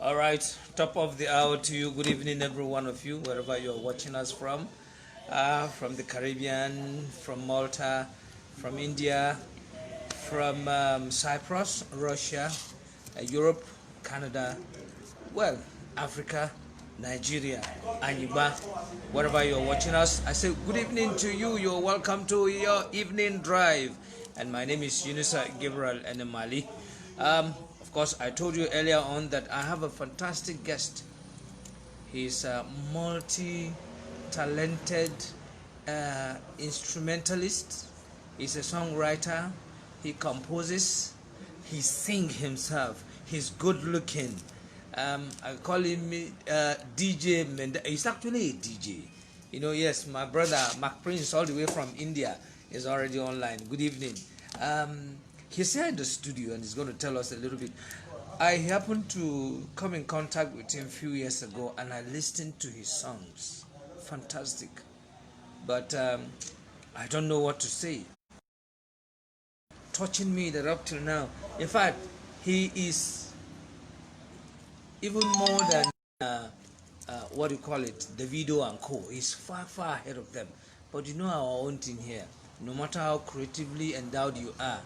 All right, top of the hour to you. Good evening, every one of you, wherever you're watching us from the Caribbean, from Malta, from India, from Cyprus, Russia, Europe, Canada, well, Africa, Nigeria, Anyiba, wherever you're watching us. I say good evening to you. You're welcome to your evening drive. And my name is Yunusa Gabriel Énémali. Of course, I told you earlier on that I have a fantastic guest. He's a multi-talented instrumentalist. He's a songwriter. He composes. He sings himself. He's good looking. I call him DJ Imenda. He's actually a DJ. You know, yes, my brother Mark Prince, all the way from India, is already online. Good evening. He's here in the studio and he's going to tell us a little bit. I happened to come in contact with him a few years ago and I listened to his songs. Fantastic. But I don't know what to say. Touching me that up till now. In fact, he is even more than what do you call it, Davido and Co. He's far, far ahead of them. But you know our own thing here. No matter how creatively endowed you are,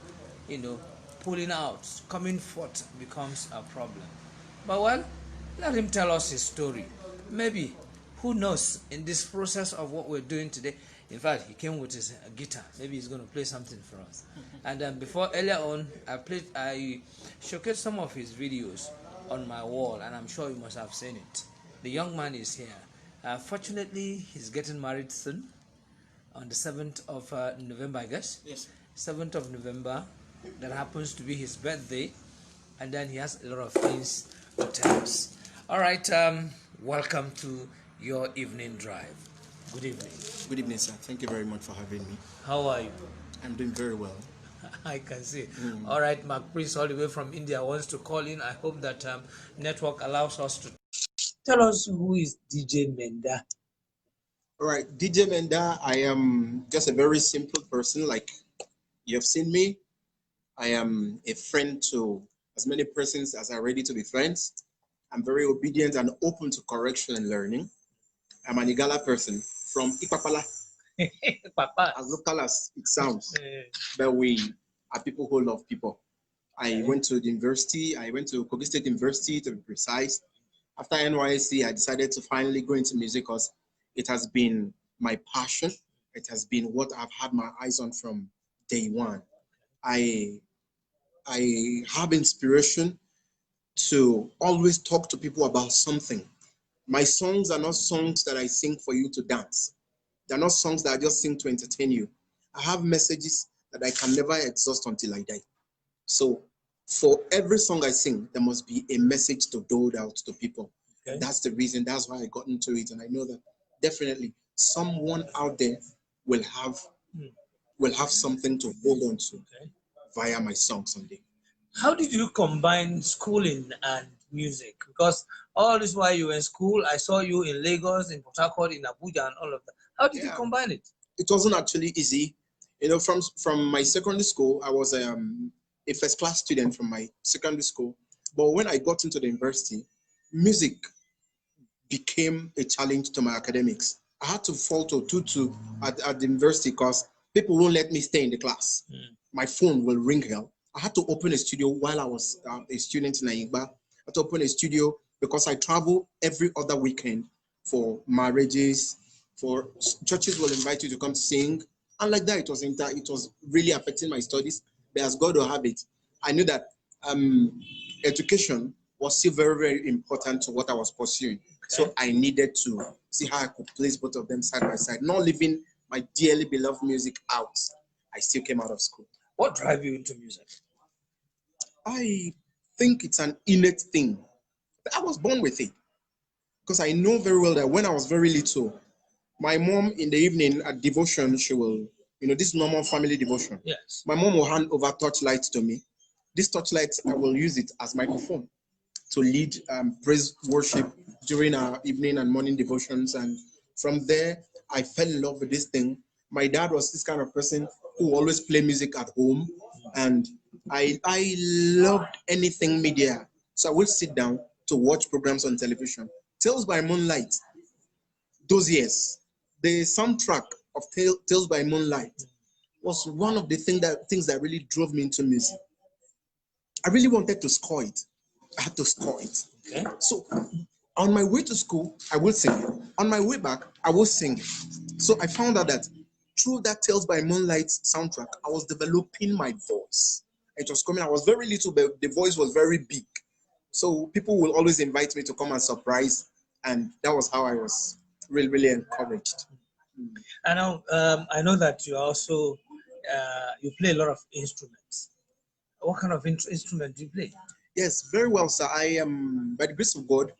you know, pulling out, coming forth becomes a problem. But well, let him tell us his story. Maybe, who knows, in this process of what we're doing today, in fact, he came with his guitar. Maybe he's going to play something for us. And before, earlier on, I showcased some of his videos on my wall, and I'm sure you must have seen it. The young man is here. Fortunately, he's getting married soon, on the 7th of November, I guess. Yes. 7th of November. That happens to be his birthday, and then he has a lot of things to tell us. All right, welcome to your evening drive. Good evening. Good evening, sir. Thank you very much for having me. How are you? I'm doing very well. I can see. All right, Mark Prince, all the way from India, wants to call in. I hope that network allows us to tell us who is DJ Imenda. All right, DJ Imenda, I am just a very simple person. Like you have seen me, I am a friend to as many persons as are ready to be friends. I'm very obedient and open to correction and learning. I'm an Igala person from Ipapala, Papa. as local as it sounds, but we are people who love people. I went to the university. I went to Kogi State University, to be precise. After NYSC, I decided to finally go into music because it has been my passion. It has been what I've had my eyes on from day one. I have inspiration to always talk to people about something. My songs are not songs that I sing for you to dance. They're not songs that I just sing to entertain you. I have messages that I can never exhaust until I die. So for every song I sing, there must be a message to dole out to people. Okay. That's the reason, that's why I got into it. And I know that definitely someone out there will have something to hold on to via my song someday. How did you combine schooling and music? Because all this while you were in school, I saw you in Lagos, in Port Harcourt, in Abuja, and all of that. How did you combine it? It wasn't actually easy. You know, from my secondary school, I was a first-class student from my secondary school. But when I got into the university, music became a challenge to my academics. I had to fall to 2-2 at the university because people won't let me stay in the class. My phone will ring hell. I had to open a studio while I was a student in Ayigba. I had to open a studio because I travel every other weekend for marriages, for churches will invite you to come sing. And like that, it was really affecting my studies. But as God will have it, I knew that education was still very, very important to what I was pursuing. So I needed to see how I could place both of them side by side, not leaving my dearly beloved music out. I still came out of school. What drive you into music? I think it's an innate thing. I was born with it. Because I know very well that when I was very little, my mom in the evening at devotion, she will, this normal family devotion. Yes. My mom will hand over torchlights to me. This torchlight, I will use it as microphone to lead praise worship during our evening and morning devotions. And from there, I fell in love with this thing. My dad was this kind of person who always play music at home. And I loved anything media. So I would sit down to watch programs on television. Tales by Moonlight, those years, the soundtrack of Tales by Moonlight was one of the things that really drove me into music. I really wanted to score it. I had to score it. Okay. So on my way to school, I would sing it. On my way back, I would sing it. So I found out that through that Tales by Moonlight soundtrack, I was developing my voice. It was coming. I was very little, but the voice was very big. So people will always invite me to come and surprise, and that was how I was really, really encouraged. I know that you also you play a lot of instruments. What kind of instrument do you play? Yes, very well, sir. I am, by the grace of God,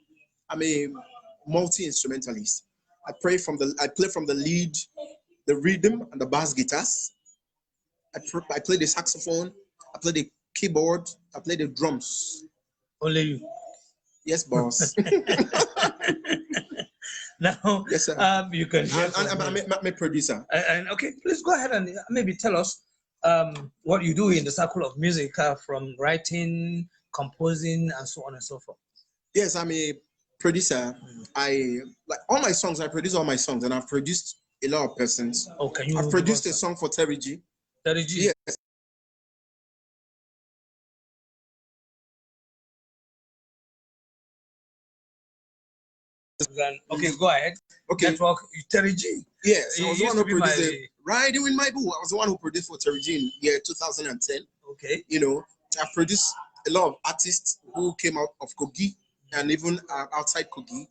I'm a multi-instrumentalist. I play from the lead, the rhythm, and the bass guitars. I play the saxophone. I play the keyboard. I play the drums. Only you? Yes, boss. Now, yes, sir. You can. I'm a producer. And okay, please go ahead and maybe tell us what you do in the circle of music, from writing, composing, and so on and so forth. Yes, I'm a producer. I like all my songs. I produce all my songs, and I've produced a lot of persons. Oh, I've produced a song for Terry G. Terry G. Yes. Okay, go ahead. Okay. Network Terry G. Yes, I was the one who produced it. Riding with My Boo. I was the one who produced for Terry G in year 2010. Okay. You know, I produced a lot of artists who came out of Kogi and even outside Kogi.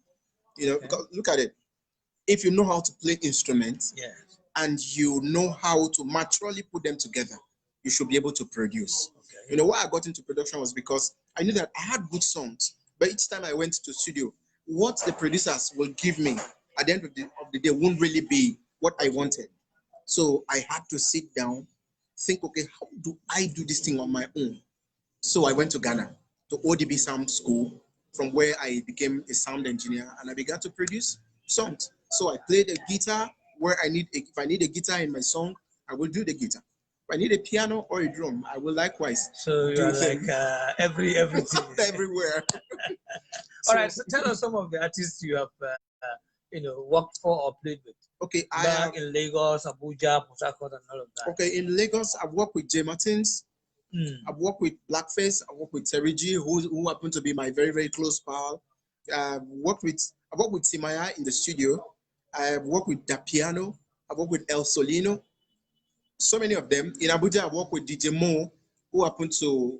You know, because look at it. If you know how to play instruments, and you know how to maturely put them together, you should be able to produce. Okay. You know, why I got into production was because I knew that I had good songs, but each time I went to studio, what the producers will give me at the end of the day won't really be what I wanted. So I had to sit down, think, okay, how do I do this thing on my own? So I went to Ghana, to ODB Sound School, from where I became a sound engineer, and I began to produce songs. So I played a guitar where if I need a guitar in my song, I will do the guitar. If I need a piano or a drum, I will likewise. So you're like everything. Everywhere. All right, so tell us some of the artists you have worked for or played with. Okay, in Lagos, Abuja, Port Harcourt, and all of that. Okay, in Lagos, I've worked with J. Martins. I've worked with Blackface. I've worked with Terry G, who happened to be my very, very close pal. I've worked with Simaya in the studio. I've worked with Dapiano. I've worked with El Solino. So many of them. In Abuja, I've worked with DJ Mo, who happened to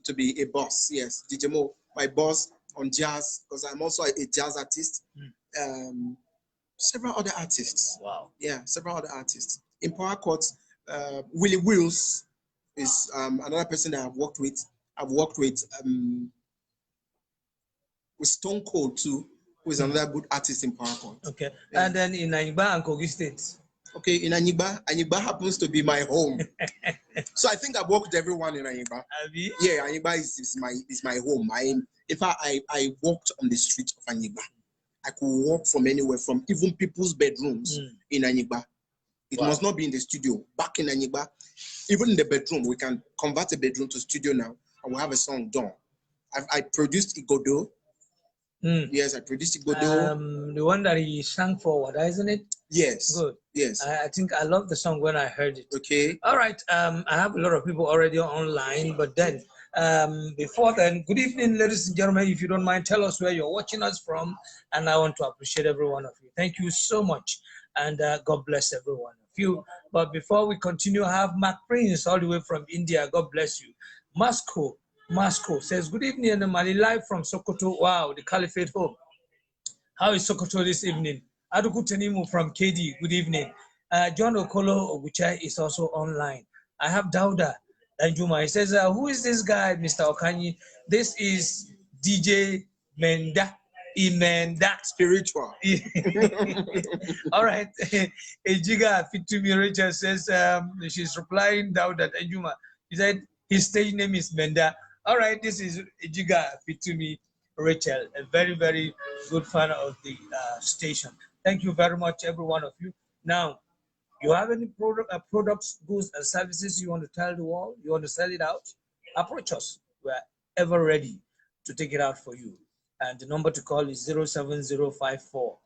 to be a boss. Yes, DJ Mo, my boss on jazz, because I'm also a jazz artist. Several other artists. Wow. Yeah, several other artists. In Port Harcourt, Willie Wills is another person that I've worked with. I've worked with Stone Cold too, who is another good artist in Port Harcourt. Okay. Yeah. And then in Anyigba and Kogi State. Okay, in Anyigba happens to be my home. So I think I've worked with everyone in Anyigba. Yeah, Anyigba is my home. In fact, I walked on the streets of Anyigba. I could walk from anywhere, from even people's bedrooms in Anyigba. It must not be in the studio. Back in Anyigba, even in the bedroom, we can convert a bedroom to studio now, and we'll have a song done. I produced Igodo. Yes, I produced Igodo. The one that he sang for, isn't it? Yes. Good. Yes. I think I love the song when I heard it. Okay. All right. I have a lot of people already online, but then before then, good evening, ladies and gentlemen. If you don't mind, tell us where you're watching us from, and I want to appreciate every one of you. Thank you so much, and God bless every one of you. But before we continue, I have Mark Prince all the way from India. God bless you. Moscow says, good evening, Énémali, live from Sokoto. Wow, the Caliphate home. How is Sokoto this evening? Aduku Tenimu from KD, good evening. John Okolo Oguchai is also online. I have Dauda Danjuma. He says, who is this guy, Mr. Okanyi? This is DJ Imenda. Spiritual. All right. Ejiga Fitumi Rachel says, she's replying Dauda Danjuma. He said, his stage name is Menda. All right, this is Ejiga Fitumi Rachel, a very, very good fan of the station. Thank you very much, every one of you. Now, you have any products, goods, and services you want to tell the world? You want to sell it out? Approach us. We're ever ready. to take it out for you. And the number to call is 07054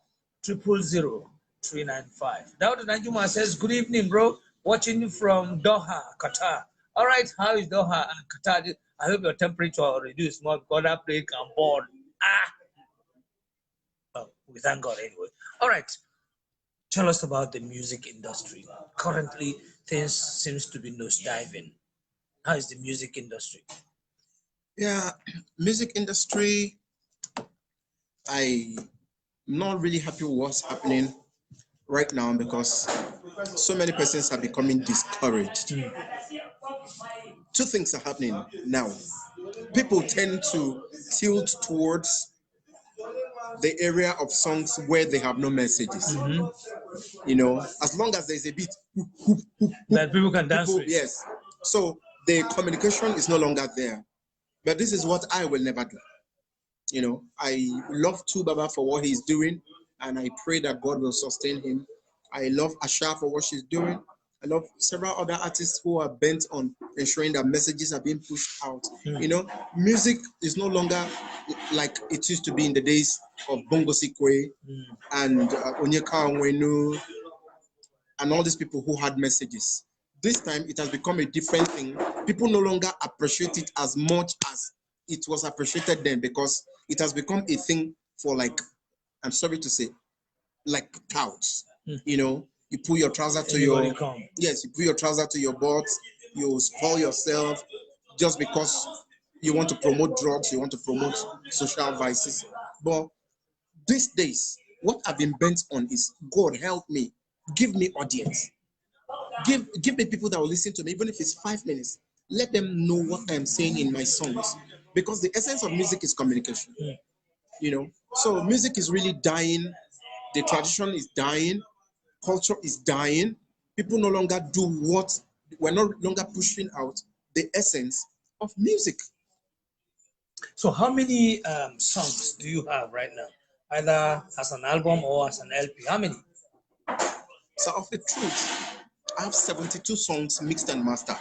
000 395. Dawud Najuma says, good evening, bro. Watching you from Doha, Qatar. All right, how is Doha and Qatar? I hope your temperature will reduce more because that place can burn. Well, we thank God anyway. All right, tell us about the music industry. Currently, things seems to be nosediving. How is the music industry? Yeah, music industry, I'm not really happy with what's happening right now because so many persons are becoming discouraged. Two things are happening now. People tend to tilt towards the area of songs where they have no messages. You know, as long as there's a beat, that people can dance with. Yes. So the communication is no longer there. But this is what I will never do. You know, I love Baba for what he's doing, and I pray that God will sustain him. I love Asha for what she's doing. I love several other artists who are bent on ensuring that messages are being pushed out. You know, music is no longer like it used to be in the days of Bongo Sikwe and Onyeka Onwenu and all these people who had messages. This time it has become a different thing. People no longer appreciate it as much as it was appreciated then because it has become a thing for, like, I'm sorry to say, like touts. You know, you pull your trouser to you pull your trouser to your butt, you spoil yourself just because you want to promote drugs, you want to promote social vices. But these days, what I've been bent on is, God help me, give me audience. Give me people that will listen to me, even if it's 5 minutes. Let them know what I'm saying in my songs. Because the essence of music is communication. You know, so music is really dying. The tradition is dying. Culture is dying. People no longer do what, we're no longer pushing out the essence of music. So how many songs do you have right now? Either as an album or as an LP? How many? So of the truth, I have 72 songs mixed and mastered.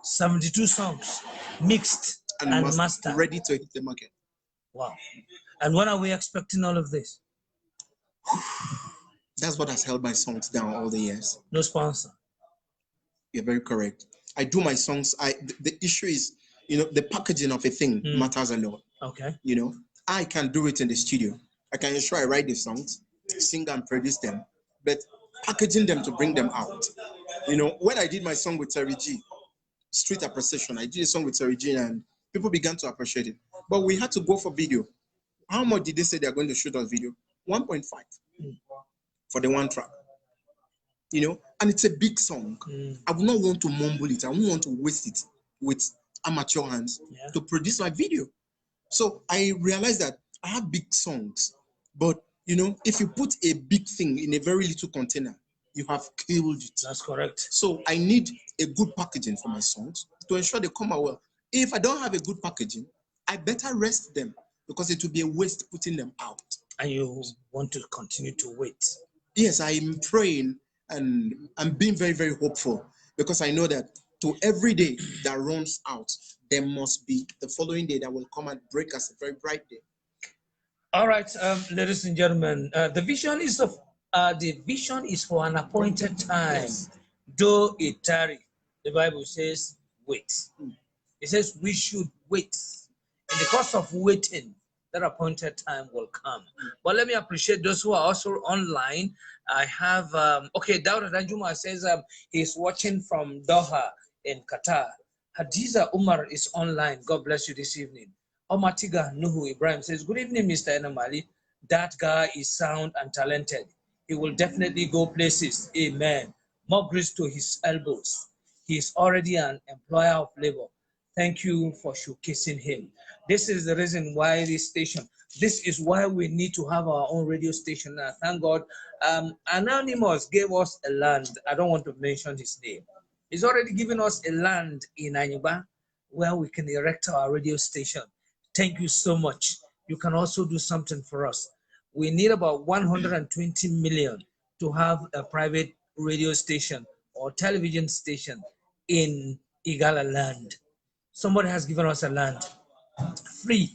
72 songs mixed and mastered. Ready to hit the market. Wow. And when are we expecting all of this? That's what has held my songs down all the years. No sponsor. You're very correct. I do my songs. The issue is, you know, the packaging of a thing matters a lot. Okay. You know, I can do it in the studio. I can ensure I write the songs, sing and produce them, but packaging them to bring them out. You know, when I did my song with Terry G, Street Appreciation, I did a song with Terry G and people began to appreciate it. But we had to go for video. How much did they say they're going to shoot on video? 1.5 for the one track. You know, and it's a big song. I would not want to mumble it. I wouldn't want to waste it with amateur hands to produce my video. So I realized that I have big songs, but you know, if you put a big thing in a very little container, you have killed it. That's correct. So I need a good packaging for my songs to ensure they come out well. If I don't have a good packaging, I better rest them because it will be a waste putting them out. And you want to continue to wait? Yes, I'm praying and I'm being very, very hopeful because I know that to every day that runs out, there must be the following day that will come and break us a very bright day. All right, ladies and gentlemen, the vision is for an appointed time. Though it tarry, the Bible says, wait. It says we should wait. In the course of waiting, that appointed time will come. But let me appreciate those who are also online. I have, okay, Dawud Danjuma says he's watching from Doha in Qatar. Hadiza Umar is online. God bless you this evening. Omatiga Nuhu Ibrahim says, good evening, Mr. Énémali. That guy is sound and talented. He will definitely go places. Amen. More grace to his elbows. He is already an employer of labor. Thank you for showcasing him. This is the reason why this is why we need to have our own radio station. Thank God. Anonymous gave us a land. I don't want to mention his name. He's already given us a land in Anyuba where we can erect our radio station. Thank you so much. You can also do something for us. We need about 120 million to have a private radio station or television station in Igala land. Somebody has given us a land free,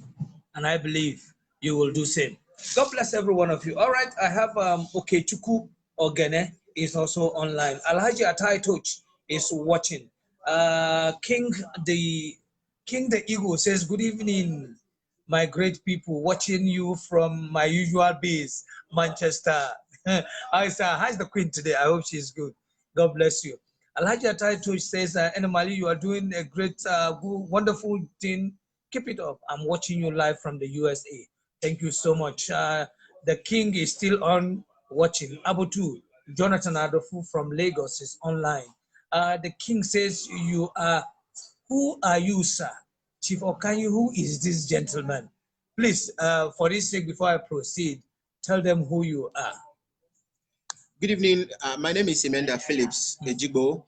and I believe you will do same. God bless every one of you. All right, I have Okechukwu Ogene is also online. Alhaji Atai Touch is watching. King the Eagle says, good evening, my great people, watching you from my usual base, Manchester. How's the Queen today? I hope she's good. God bless you. Alhaji Atai Touch says, Énémali, you are doing a great, good, wonderful thing. Keep it up. I'm watching you live from the USA. Thank you so much. The King is still on watching. Abutu, Jonathan Adofu from Lagos is online. The King says, who are you, sir? Chief Okanyi, who is this gentleman? Please, for this sake, before I proceed, tell them who you are. Good evening. My name is Imenda Phillips Ejigbo.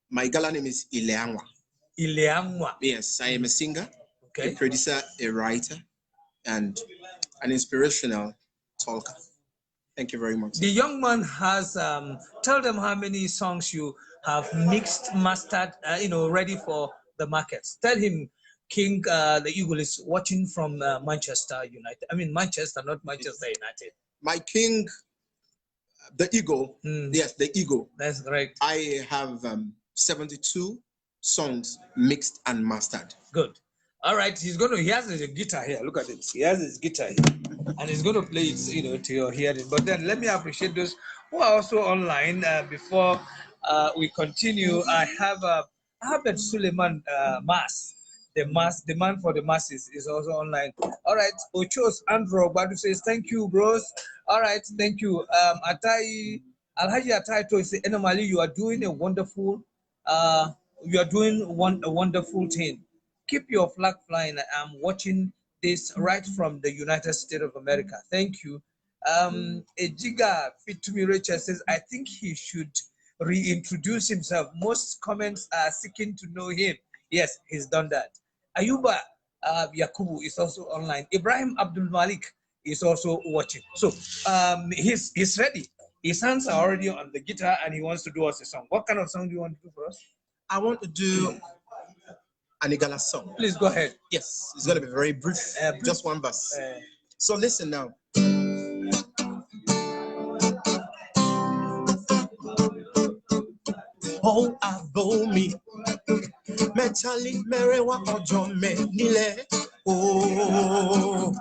My gala name is Ileangwa. Ileangwa. Yes, I am a singer, okay, a producer, a writer, and an inspirational talker. Thank you very much. The young man has, tell them how many songs you have mixed, mastered, ready for the markets. Tell him King the Eagle is watching from Manchester United. I mean Manchester, not Manchester United. My King, the Eagle. Yes, the Eagle. That's correct. I have 72 songs mixed and mastered. Good. All right, he has a guitar here. Look at it. He has his guitar here. And he's going to play it, to your hearing. But then let me appreciate those who are also online. Before we continue, I have Ahmed Suleiman Mas. The man for the masses is also online. All right, Ochos Andrew Badu says, thank you, bros. All right, thank you. Alhaji Atai Toy says, Énémali, you are doing a wonderful, a wonderful thing. Keep your flag flying. I'm watching this right from the United States of America. Thank you. Ejiga Fitumi Rachel says, I think he should reintroduce himself. Most comments are seeking to know him. Yes, he's done that. Ayuba Yakubu is also online. Ibrahim Abdul Malik is also watching. So he's ready. His hands are already on the guitar and he wants to do us a song. What kind of song do you want to do for us? I want to do an Igala song. Please go ahead. Yes, it's going to be very brief. Just one verse. So listen now. Oh, abomi, metali merewa ojo me nile. Oh,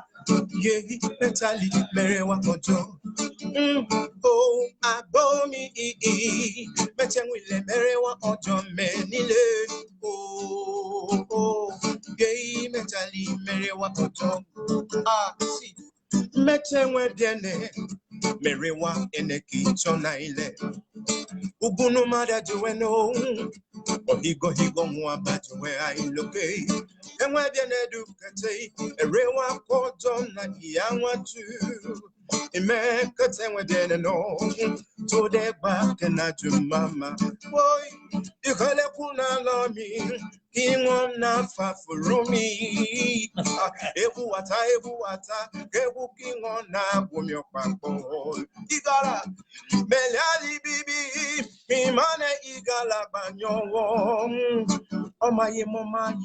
yeah, metali merewa ojo. Oh, abomi, metengwile merewa ojo me nile. Oh, yeah, metali merewa ojo. Ah, see, metengwe diene merewa eneki chona ile. Ugunu mada juweno, higo mwaba juwe ailoke. Enwe biene dukate, erewa kojo na iyanwa ju. Ime kate enwe biene no, to de back na jumama. Boy, ikale kuna lami, kingon na fafurumi. Ebu wata, kebu kingon na bumyo pampo. Igara, Meliali bibi, imane igala banyo. Omaye mama,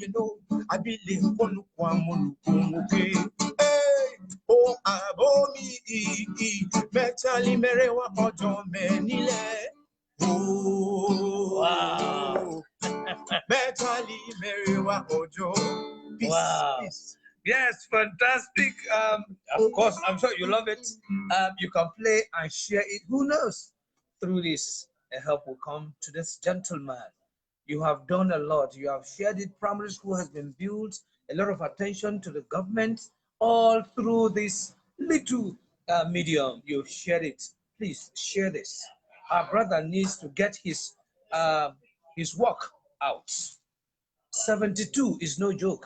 abile konu kwa munu kumuke. Hey, oh abomi, metali merewa ojo menile. Oh, wow. Metali merewa ojo. Peace, wow. Peace. Yes, fantastic. Of course, I'm sure you love it. You can play and share it. Who knows? Through this, a help will come to this gentleman. You have done a lot. You have shared it. Primary school has been built. A lot of attention to the government. All through this little medium, you've shared it. Please share this. Our brother needs to get his work out. 72 is no joke.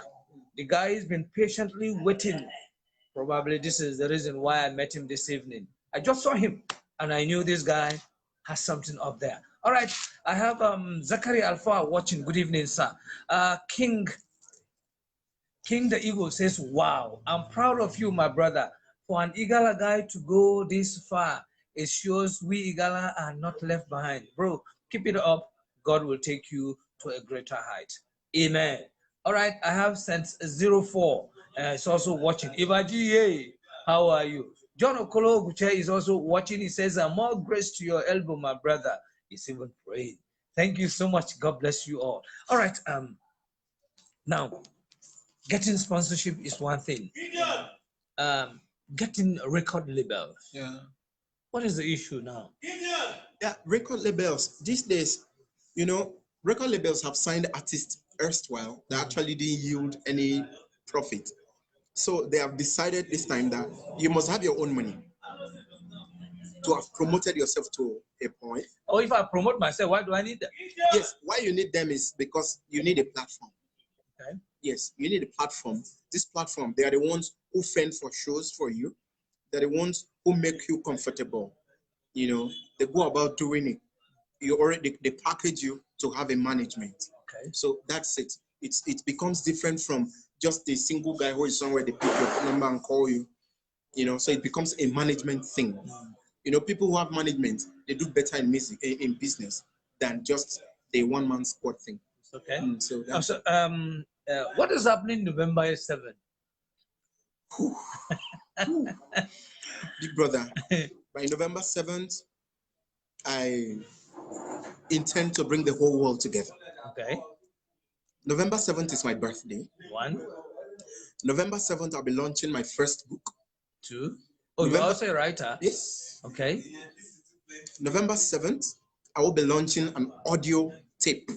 The guy has been patiently waiting. Probably this is the reason why I met him this evening. I just saw him and I knew this guy has something up there. All right, I have Zachary Alpha watching. Good evening, sir. King the Eagle says, wow, I'm proud of you, my brother. For an Igala guy to go this far, it shows we Igala are not left behind. Bro, keep it up. God will take you to a greater height. Amen. All right, I have sent 04. is also watching. Ibaji, hey, how are you? John Okolo Guche is also watching. He says, more grace to your elbow, my brother. He's even praying. Thank you so much. God bless you all. All right. Now, getting sponsorship is one thing. Getting record labels. Yeah. What is the issue now? Yeah, record labels. These days, you know, record labels have signed artists erstwhile that actually didn't yield any profit. So they have decided this time that you must have your own money to have promoted yourself to a point. Or if I promote myself, why do I need them? Yes, why you need them is because you need a platform. Okay. Yes, you need a platform. This platform, they are the ones who fend for shows for you. They're the ones who make you comfortable. You know, they go about doing it. You already they package you to have a management. Okay. So that's it. It becomes different from just a single guy who is somewhere they pick your number and call you. You know, so it becomes a management thing. You know, people who have management, they do better in music, in business than just the one-man squad thing. Okay. So that's what is happening November 7th? Big brother. By November 7th, I intend to bring the whole world together. Okay. November 7th is my birthday. 1. November 7th, I'll be launching my first book. 2. Oh, you're also a writer? Yes. Okay. November 7th, I will be launching an audio tape.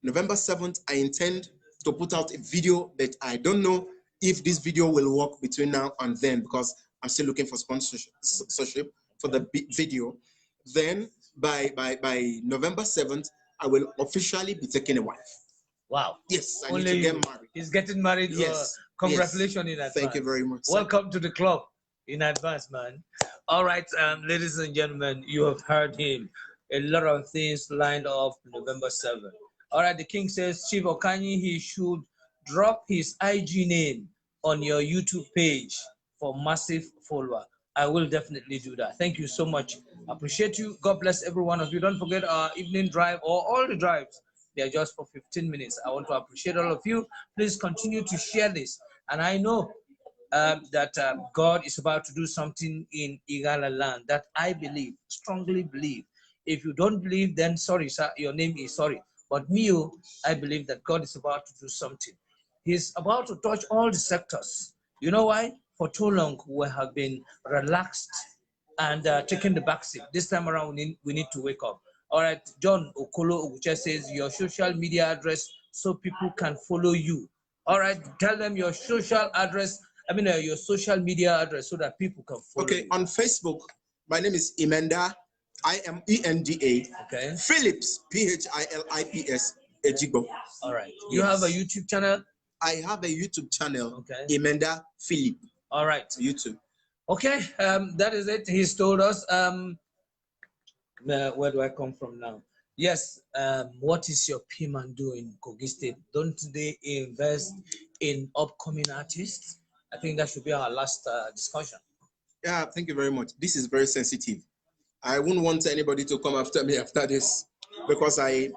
November 7th, I intend to put out a video, but I don't know if this video will work between now and then because I'm still looking for sponsorship for the video. Then by November 7th, I will officially be taking a wife. Wow. Yes, I need to get married. He's getting married. Yes. Congratulations in advance. Thank you very much, sir. Welcome to the club in advance, man. All right, ladies and gentlemen, you have heard him. A lot of things lined up November 7th. All right, the king says, Chief Okanyi, he should drop his IG name on your YouTube page for massive follower. I will definitely do that. Thank you so much. Appreciate you. God bless every one of you. Don't forget our evening drive or all the drives. They are just for 15 minutes. I want to appreciate all of you. Please continue to share this. And I know that God is about to do something in Igala land that I believe, strongly believe. If you don't believe, then sorry, sir, your name is sorry. But me, I believe that God is about to do something. He's about to touch all the sectors. You know why? For too long, we have been relaxed and taking the backseat. This time around, we need to wake up. All right, John Okolo Oguche says your social media address so people can follow you. All right, tell them your social address, your social media address so that people can follow you. Okay, on Facebook, my name is Imenda, IMENDA. Okay. Phillips, PHILIPS, Ejibo. All right. You have a YouTube channel? I have a YouTube channel, okay. Imenda Philip. All right. YouTube. Okay, that is it. He's told us. Where do I come from now? Yes, what is your P-Man doing in Kogi State? Don't they invest in upcoming artists? I think that should be our last discussion. Yeah, thank you very much. This is very sensitive. I wouldn't want anybody to come after me after this because I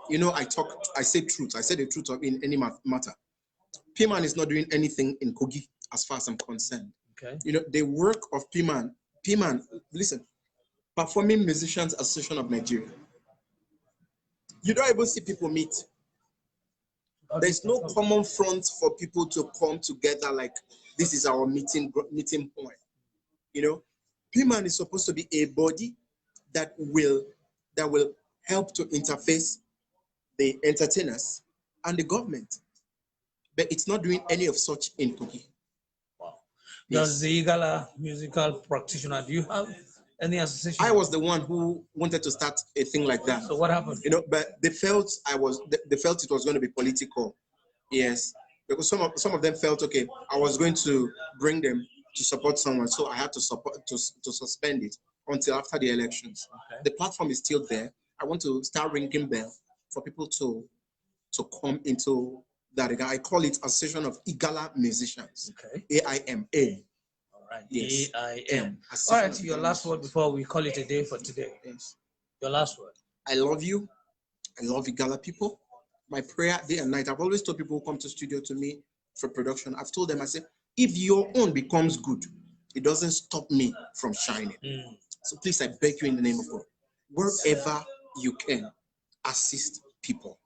say truth. I say the truth in any matter. P-Man is not doing anything in Kogi as far as I'm concerned. Okay. You know, the work of P-Man, listen, Performing Musicians Association of Nigeria. You don't even see people meet. There's no common front for people to come together like this is our meeting point. You know, P-Man is supposed to be a body that will help to interface the entertainers and the government. But it's not doing any of such in Kogi. Wow. Does the Igala musical practitioner, do you have any association? I was the one who wanted to start a thing like that. So what happened? You know, but they felt they felt it was going to be political. Yes. Because some of them felt okay, I was going to bring them to support someone, so I had to suspend it until after the elections. Okay. The platform is still there. I want to start ringing bell for people to come into that. I call it Association of Igala Musicians. Okay. AIMA. All right. Yes. AIM. All right. Your last word before we call it a day for today. Yes. Your last word. I love you. I love Igala people. My prayer day and night. I've always told people who come to studio to me, for production. I've told them, I said, if your own becomes good, it doesn't stop me from shining. So please, I beg you in the name of God, wherever you can, assist people.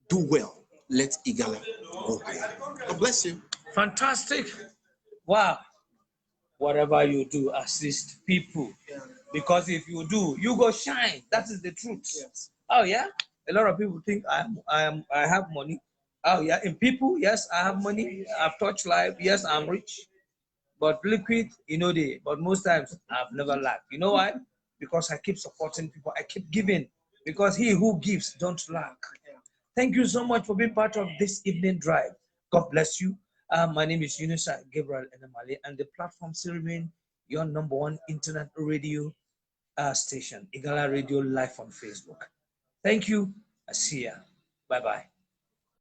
Do well. Let Igala go higher. God bless you. Fantastic. Wow. Whatever you do, assist people. Because if you do, you go shine. That is the truth. Yes. Oh yeah. A lot of people think I have money. Oh yeah. In people, yes, I have money. I've touched life. Yes, I'm rich. But liquid, but most times I've never lacked. You know why? Because I keep supporting people. I keep giving. Because he who gives don't lack. Thank you so much for being part of this evening drive. God bless you. My name is Yunusa Gabriel Énémali, and the platform still remain your #1 internet radio station, Igala Radio Live on Facebook. Thank you. I see ya. Bye-bye.